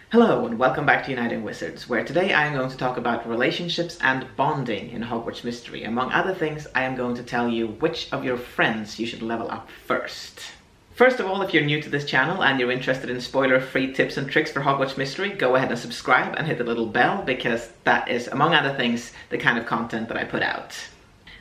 Hello and welcome back to Uniting Wizards, where today I am going to talk about relationships and bonding in Hogwarts Mystery. Among other things, I am going to tell you which of your friends you should level up first. First of all, if you're new to this channel and you're interested in spoiler-free tips and tricks for Hogwarts Mystery, go ahead and subscribe and hit the little bell, because that is, among other things, the kind of content that I put out.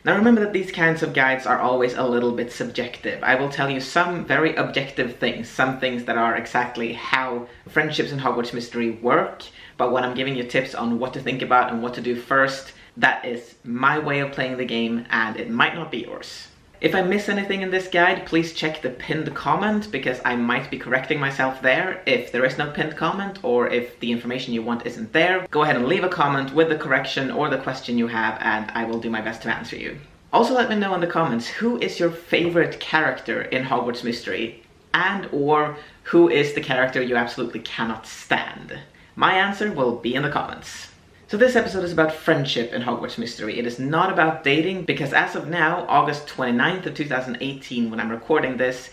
Now remember that these kinds of guides are always a little bit subjective. I will tell you some very objective things, some things that are exactly how friendships in Hogwarts Mystery work, but when I'm giving you tips on what to think about and what to do first, that is my way of playing the game and it might not be yours. If I miss anything in this guide, please check the pinned comment, because I might be correcting myself there. If there is no pinned comment, or if the information you want isn't there, go ahead and leave a comment with the correction or the question you have, and I will do my best to answer you. Also let me know in the comments, who is your favorite character in Hogwarts Mystery? And or who is the character you absolutely cannot stand? My answer will be in the comments. So this episode is about friendship in Hogwarts Mystery. It is not about dating, because as of now, August 29th of 2018, when I'm recording this,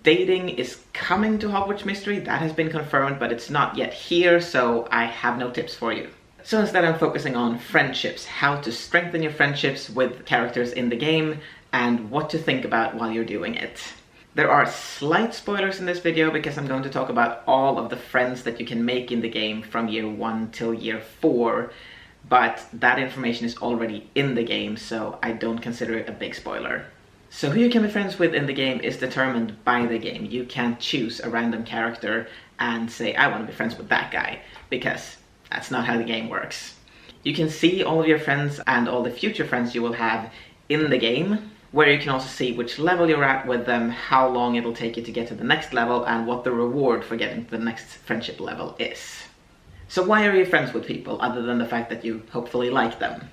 dating is coming to Hogwarts Mystery. That has been confirmed, but it's not yet here, so I have no tips for you. So instead I'm focusing on friendships, how to strengthen your friendships with characters in the game, and what to think about while you're doing it. There are slight spoilers in this video because I'm going to talk about all of the friends that you can make in the game from year 1 till year 4, but that information is already in the game, so I don't consider it a big spoiler. So who you can be friends with in the game is determined by the game. You can't choose a random character and say, I want to be friends with that guy, because that's not how the game works. You can see all of your friends and all the future friends you will have in the game, where you can also see which level you're at with them, how long it'll take you to get to the next level, and what the reward for getting to the next friendship level is. So why are you friends with people, other than the fact that you hopefully like them?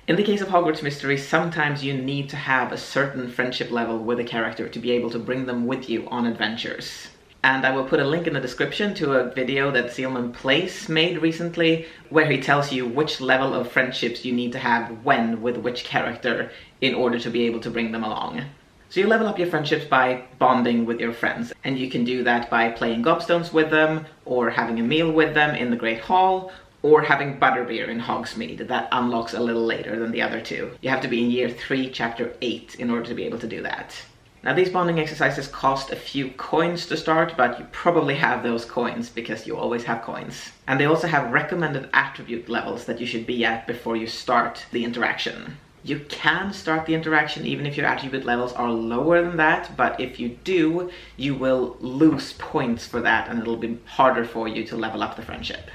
In the case of Hogwarts Mystery, sometimes you need to have a certain friendship level with a character to be able to bring them with you on adventures. And I will put a link in the description to a video that Sealman Place made recently, where he tells you which level of friendships you need to have when with which character in order to be able to bring them along. So you level up your friendships by bonding with your friends, and you can do that by playing Gobstones with them, or having a meal with them in the Great Hall, or having Butterbeer in Hogsmeade. That unlocks a little later than the other two. You have to be in year 3, chapter 8 in order to be able to do that. Now these bonding exercises cost a few coins to start, but you probably have those coins because you always have coins. And they also have recommended attribute levels that you should be at before you start the interaction. You can start the interaction even if your attribute levels are lower than that, but if you do, you will lose points for that and it'll be harder for you to level up the friendship.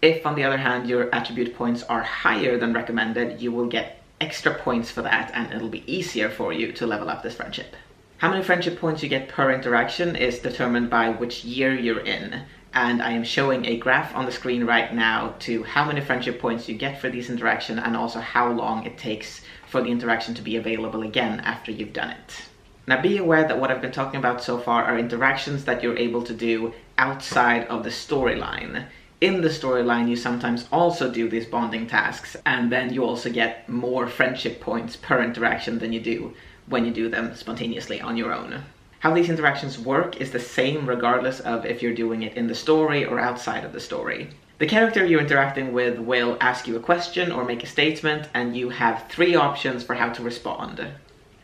If, on the other hand, your attribute points are higher than recommended, you will get extra points for that and it'll be easier for you to level up this friendship. How many friendship points you get per interaction is determined by which year you're in, and I am showing a graph on the screen right now to how many friendship points you get for these interactions and also how long it takes for the interaction to be available again after you've done it. Now be aware that what I've been talking about so far are interactions that you're able to do outside of the storyline. In the storyline you sometimes also do these bonding tasks, and then you also get more friendship points per interaction than you do when you do them spontaneously on your own. How these interactions work is the same regardless of if you're doing it in the story or outside of the story. The character you're interacting with will ask you a question or make a statement, and you have 3 options for how to respond.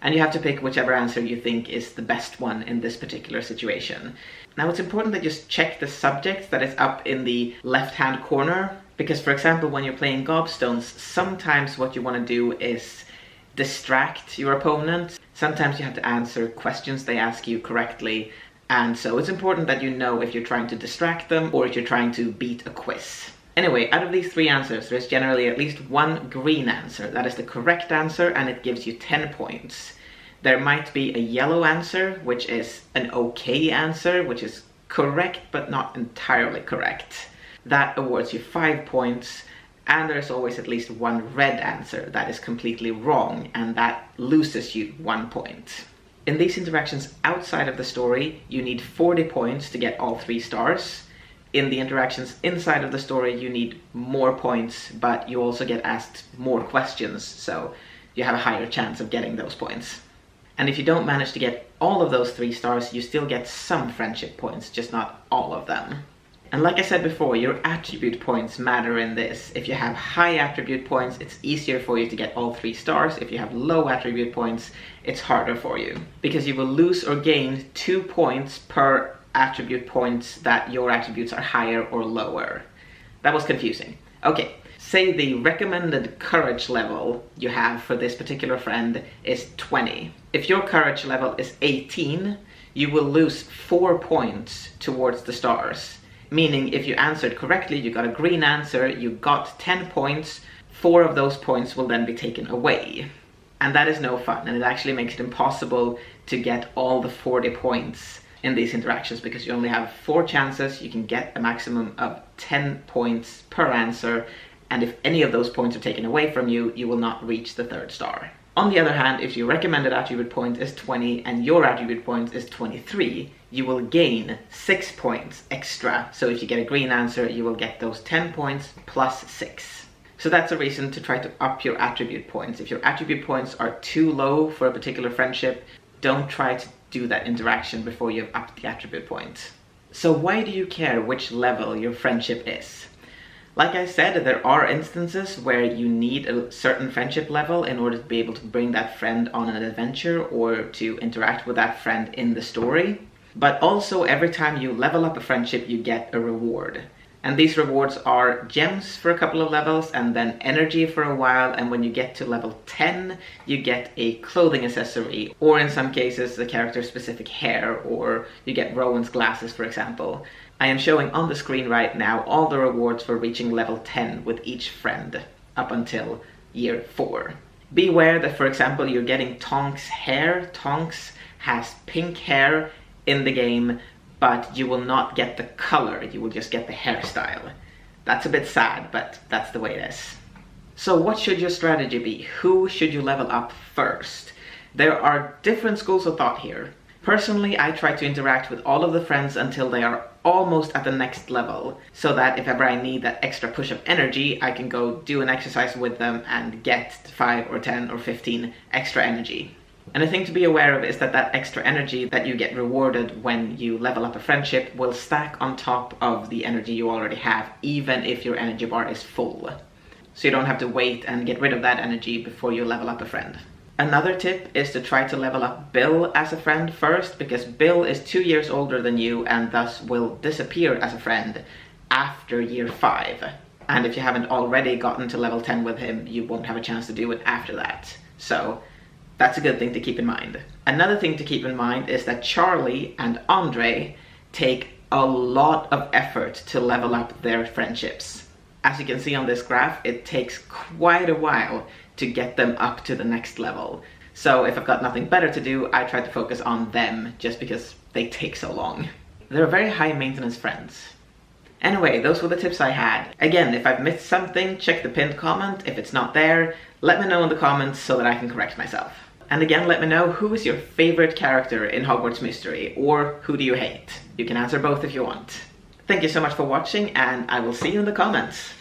And you have to pick whichever answer you think is the best one in this particular situation. Now it's important that you just check the subject that is up in the left-hand corner, because for example when you're playing Gobstones, sometimes what you want to do is distract your opponent. Sometimes you have to answer questions they ask you correctly, and so it's important that you know if you're trying to distract them or if you're trying to beat a quiz. Anyway, out of these 3 answers, there's generally at least one green answer. That is the correct answer, and it gives you 10 points. There might be a yellow answer, which is an okay answer, which is correct but not entirely correct. That awards you 5 points. And there's always at least one red answer that is completely wrong, and that loses you 1 point. In these interactions outside of the story, you need 40 points to get all 3 stars. In the interactions inside of the story, you need more points, but you also get asked more questions, so you have a higher chance of getting those points. And if you don't manage to get all of those 3 stars, you still get some friendship points, just not all of them. And like I said before, your attribute points matter in this. If you have high attribute points, it's easier for you to get all 3 stars. If you have low attribute points, it's harder for you, because you will lose or gain 2 points per attribute points that your attributes are higher or lower. That was confusing. Okay, say the recommended courage level you have for this particular friend is 20. If your courage level is 18, you will lose 4 points towards the stars. Meaning if you answered correctly, you got a green answer, you got 10 points, 4 of those points will then be taken away. And that is no fun, and it actually makes it impossible to get all the 40 points in these interactions, because you only have 4 chances, you can get a maximum of 10 points per answer, and if any of those points are taken away from you, you will not reach the 3rd star. On the other hand, if your recommended attribute point is 20 and your attribute point is 23, you will gain 6 points extra. So if you get a green answer, you will get those 10 points plus 6. So that's a reason to try to up your attribute points. If your attribute points are too low for a particular friendship, don't try to do that interaction before you've upped the attribute points. So why do you care which level your friendship is? Like I said, there are instances where you need a certain friendship level in order to be able to bring that friend on an adventure or to interact with that friend in the story. But also every time you level up a friendship, you get a reward. And these rewards are gems for a couple of levels and then energy for a while, and when you get to level 10, you get a clothing accessory, or in some cases the character's specific hair, or you get Rowan's glasses, for example. I am showing on the screen right now all the rewards for reaching level 10 with each friend up until year 4. Beware that, for example, you're getting Tonk's hair. Tonks has pink hair in the game, but you will not get the color, you will just get the hairstyle. That's a bit sad, but that's the way it is. So what should your strategy be? Who should you level up first? There are different schools of thought here. Personally, I try to interact with all of the friends until they are almost at the next level, so that if ever I need that extra push of energy, I can go do an exercise with them and get 5 or 10 or 15 extra energy. And the thing to be aware of is that that extra energy that you get rewarded when you level up a friendship will stack on top of the energy you already have, even if your energy bar is full. So you don't have to wait and get rid of that energy before you level up a friend. Another tip is to try to level up Bill as a friend first, because Bill is 2 years older than you and thus will disappear as a friend after year 5. And if you haven't already gotten to level 10 with him, you won't have a chance to do it after that. So that's a good thing to keep in mind. Another thing to keep in mind is that Charlie and Andre take a lot of effort to level up their friendships. As you can see on this graph, it takes quite a while to get them up to the next level. So if I've got nothing better to do, I try to focus on them just because they take so long. They're very high maintenance friends. Anyway, those were the tips I had. Again, if I've missed something, check the pinned comment. If it's not there, let me know in the comments so that I can correct myself. And again, let me know who is your favorite character in Hogwarts Mystery, or who do you hate? You can answer both if you want. Thank you so much for watching, and I will see you in the comments.